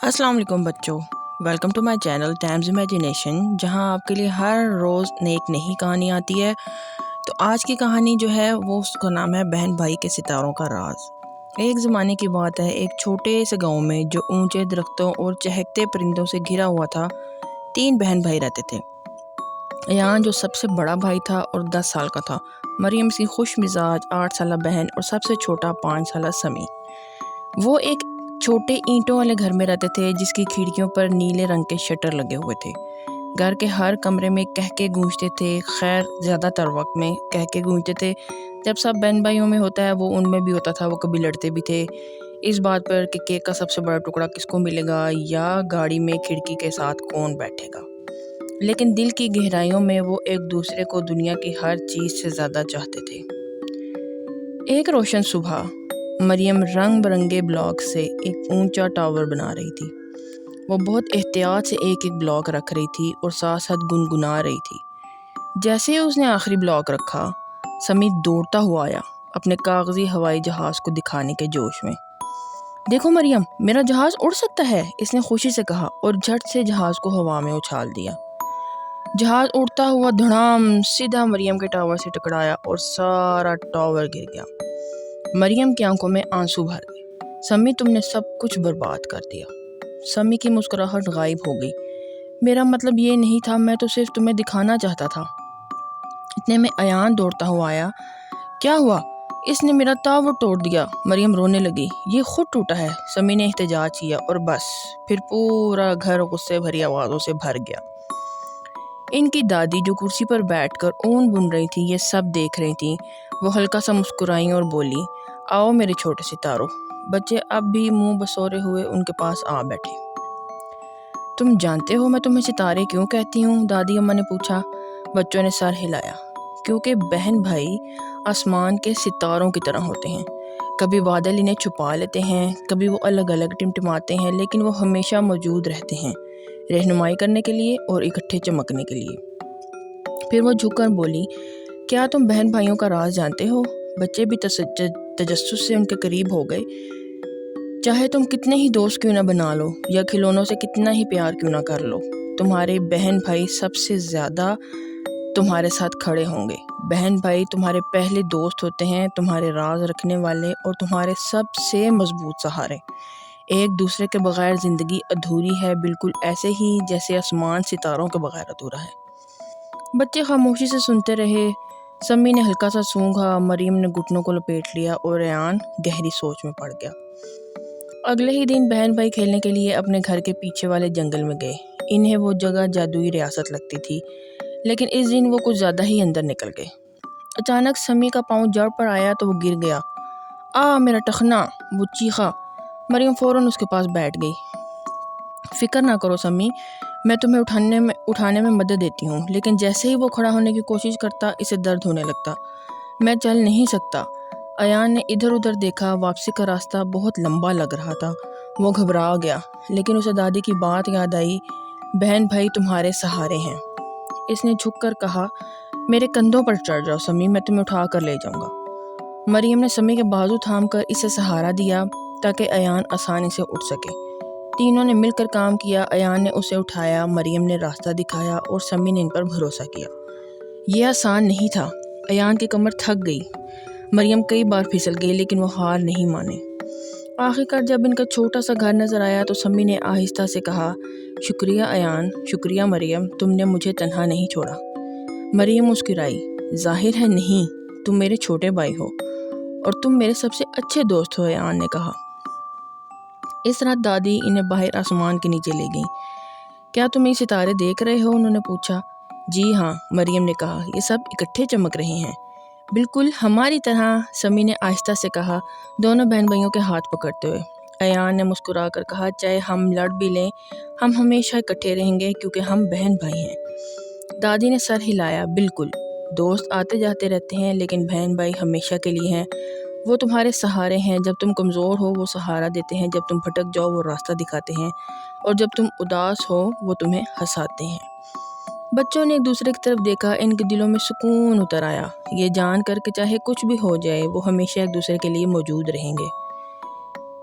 السلام علیکم بچوں، welcome to my channel times imagination, جہاں آپ کے لیے ہر روز ایک نئی کہانی آتی ہے۔ تو آج کی کہانی جو ہے وہ اس کا نام ہے بہن بھائی کے ستاروں کا راز۔ ایک زمانے کی بات ہے، ایک چھوٹے سے گاؤں میں جو اونچے درختوں اور چہکتے پرندوں سے گھرا ہوا تھا، 3 بہن بھائی رہتے تھے۔ ایان جو سب سے بڑا بھائی تھا اور 10 سال کا تھا، مریم سی خوش مزاج 8 سالہ بہن اور سب سے چھوٹا 5 سالہ سمی۔ وہ ایک چھوٹے اینٹوں والے گھر میں رہتے تھے جس کی کھڑکیوں پر نیلے رنگ کے شٹر لگے ہوئے تھے۔ گھر کے ہر کمرے میں کہکے گونجتے تھے، خیر زیادہ تر وقت میں کہکے گونجتے تھے۔ جب سب بہن بھائیوں میں ہوتا ہے وہ ان میں بھی ہوتا تھا، وہ کبھی لڑتے بھی تھے اس بات پر کہ کیک کا سب سے بڑا ٹکڑا کس کو ملے گا یا گاڑی میں کھڑکی کے ساتھ کون بیٹھے گا۔ لیکن دل کی گہرائیوں میں وہ ایک دوسرے کو دنیا کی ہر چیز سے زیادہ چاہتے تھے۔ ایک روشن صبح مریم رنگ برنگے بلاک سے ایک اونچا ٹاور بنا رہی تھی۔ وہ بہت احتیاط سے ایک ایک بلاک رکھ رہی تھی اور ساتھ ساتھ گنگنا رہی تھی۔ جیسے ہی اس نے آخری بلاک رکھا، سمی دوڑتا ہوا آیا اپنے کاغذی ہوائی جہاز کو دکھانے کے جوش میں۔ دیکھو مریم، میرا جہاز اڑ سکتا ہے، اس نے خوشی سے کہا اور جھٹ سے جہاز کو ہوا میں اچھال دیا۔ جہاز اڑتا ہوا دھڑام سیدھا مریم کے ٹاور سے ٹکرایا اور سارا ٹاور گر گیا۔ مریم کی آنکھوں میں آنسو بھر گئے۔ سمی، تم نے سب کچھ برباد کر دیا۔ سمی کی مسکراہٹ غائب ہو گئی۔ میرا مطلب یہ نہیں تھا، میں تو صرف تمہیں دکھانا چاہتا تھا۔ اتنے میں ایان دوڑتا ہوا آیا۔ کیا ہوا؟ اس نے میرا ٹاور توڑ دیا۔ مریم رونے لگی۔ یہ خود ٹوٹا ہے، سمی نے احتجاج کیا، اور بس پھر پورا گھر غصے بھری آوازوں سے بھر گیا۔ ان کی دادی جو کرسی پر بیٹھ کر اون بن رہی تھی یہ سب دیکھ رہی تھی۔ وہ ہلکا سا مسکرائیں اور بولی، آؤ میرے چھوٹے ستاروں۔ بچے اب بھی منہ بسورے ہوئے ان کے پاس آ بیٹھے۔ تم جانتے ہو میں تمہیں ستارے کیوں کہتی ہوں؟ دادی اماں نے پوچھا۔ بچوں نے سر ہلایا۔ کیونکہ بہن بھائی آسمان کے ستاروں کی طرح ہوتے ہیں۔ کبھی بادل انہیں چھپا لیتے ہیں، کبھی وہ الگ الگ ٹمٹماتے ہیں، لیکن وہ ہمیشہ موجود رہتے ہیں، رہنمائی کرنے کے لیے اور اکٹھے چمکنے کے لیے۔ پھر وہ جھک کر بولی، کیا تم بہن بھائیوں کا راز جانتے ہو؟ بچے بھی تجسس سے ان کے قریب ہو گئے۔ چاہے تم کتنے ہی دوست کیوں نہ بنا لو یا کھلونوں سے کتنا ہی پیار کیوں نہ کر لو، تمہارے بہن بھائی سب سے زیادہ تمہارے ساتھ کھڑے ہوں گے۔ بہن بھائی تمہارے پہلے دوست ہوتے ہیں، تمہارے راز رکھنے والے اور تمہارے سب سے مضبوط سہارے۔ ایک دوسرے کے بغیر زندگی ادھوری ہے، بالکل ایسے ہی جیسے آسمان ستاروں کے بغیر ادھورا ہے۔ بچے خاموشی سے سنتے رہے۔ سمی نے ہلکا سا سونگھا، مریم نے گھٹنوں کو لپیٹ لیا اور ایان گہری سوچ میں پڑ گیا۔ اگلے ہی دن بہن بھائی کھیلنے کے لیے اپنے گھر کے پیچھے والے جنگل میں گئے۔ انہیں وہ جگہ جادوئی ریاست لگتی تھی، لیکن اس دن وہ کچھ زیادہ ہی اندر نکل گئے۔ اچانک سمی کا پاؤں جڑ پر آیا تو وہ گر گیا۔ میرا ٹخنا، وہ چیخا۔ مریم فوراً اس کے پاس بیٹھ گئی۔ فکر نہ کرو سمی، میں تمہیں اٹھانے میں مدد دیتی ہوں، لیکن جیسے ہی وہ کھڑا ہونے کی کوشش کرتا اسے درد ہونے لگتا۔ میں چل نہیں سکتا۔ ایان نے ادھر ادھر دیکھا، واپسی کا راستہ بہت لمبا لگ رہا تھا۔ وہ گھبرا گیا، لیکن اسے دادی کی بات یاد آئی، بہن بھائی تمہارے سہارے ہیں۔ اس نے جھک کر کہا، میرے کندھوں پر چڑھ جاؤ سمی، میں تمہیں اٹھا کر لے جاؤں گا۔ مریم نے سمی کے بازو تھام کر اسے سہارا دیا تاکہ ایان آسانی سے اٹھ سکے۔ تینوں نے مل کر کام کیا۔ ایان نے اسے اٹھایا، مریم نے راستہ دکھایا اور سمی نے ان پر بھروسہ کیا۔ یہ آسان نہیں تھا۔ ایان کی کمر تھک گئی۔ مریم کئی بار پھسل گئی لیکن وہ ہار نہیں مانے۔ آخرکار جب ان کا چھوٹا سا گھر نظر آیا تو سمی نے آہستہ سے کہا، شکریہ ایان، شکریہ مریم، تم نے مجھے تنہا نہیں چھوڑا۔ مریم مسکرائی، ظاہر ہے نہیں، تم میرے چھوٹے بھائی ہو اور تم میرے سب سے اچھے دوست ہو، ایان نے کہا۔ اس رات دادی انہیں باہر آسمان کے نیچے لے گئیں۔ کیا تم یہ ستارے دیکھ رہے ہو؟ انہوں نے پوچھا۔ جی ہاں، مریم نے کہا، یہ سب اکٹھے چمک رہے ہیں۔ بالکل ہماری طرح، سمی نے آہستہ سے کہا، دونوں بہن بھائیوں کے ہاتھ پکڑتے ہوئے۔ ایان نے مسکرا کر کہا، چاہے ہم لڑ بھی لیں، ہم ہمیشہ اکٹھے رہیں گے کیونکہ ہم بہن بھائی ہیں۔ دادی نے سر ہلایا، بالکل، دوست آتے جاتے رہتے ہیں لیکن بہن بھائی ہمیشہ کے لیے ہیں۔ وہ تمہارے سہارے ہیں، جب تم کمزور ہو وہ سہارا دیتے ہیں، جب تم بھٹک جاؤ وہ راستہ دکھاتے ہیں، اور جب تم اداس ہو وہ تمہیں ہنساتے ہیں۔ بچوں نے ایک دوسرے کی طرف دیکھا، ان کے دلوں میں سکون اتر آیا، یہ جان کر کہ چاہے کچھ بھی ہو جائے وہ ہمیشہ ایک دوسرے کے لیے موجود رہیں گے۔